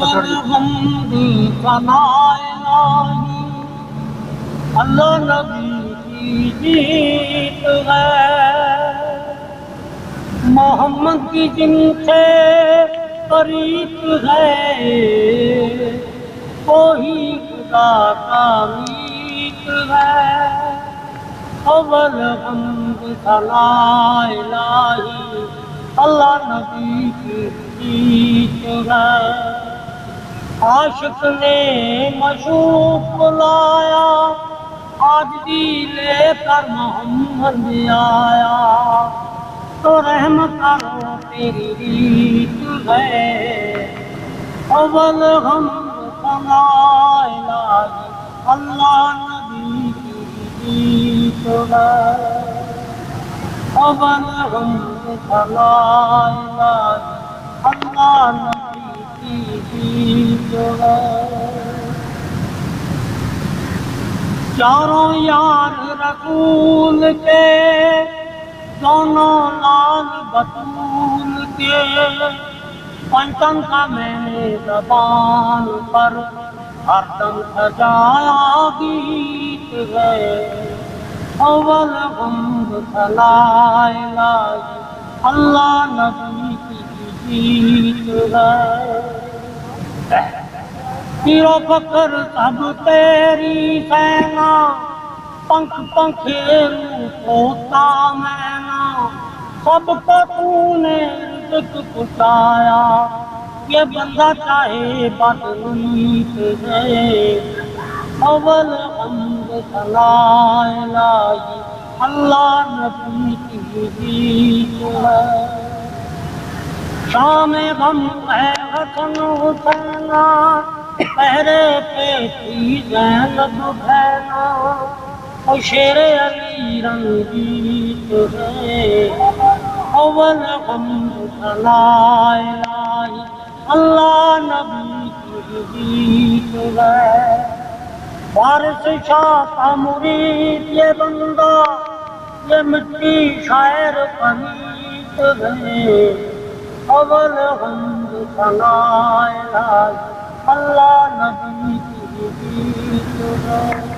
حمد ثنا الہی اللہ نبی کی جیت ہے، محمد کی جن سے قریب ہے وہی خدا کا میت ہے، اول حمد ثنا الہی اللہ نبی کی جیت ہے، عاشق نے مشوق بلایا آج بھی لے کر محمد آیا، تو رحم کرو تیری ریت ہے، اول حمد ثنا الہی اللہ نبی کی جیت ہے، اول حمد ثنا الہی اللہ نبی کی جیت ہے، چاروں یار رسول کے دونوں لال بطول کے، پنچم کا میں نے زبان پر ہر دم سجایا گیت ہے، اول حمد ثنا الہی اللہ نبی کی جیت ہے، پیر و فخر سب تیری سینا، پنکھ پنکھیرو ہوتا مینا، سب کو تو نے رزق پہنچایا، یہ بندہ چاہے بدنیت ہے، اول حمد ثنا الہی اللہ نبی کی جیت ہے، شام غم ہے حسن حسینہ، پہرے پہ تھی زینب بہنا، اور شیر علی رنگیت ہے، اول حمد ثنا الہی اللہ نبی کی جیت ہے، وارث شاہ کا مرید یہ بندہ، یہ مٹی شاعر پنیت ہے، اول حمد ثنا الہی اللہ نبی کی جیت ہے۔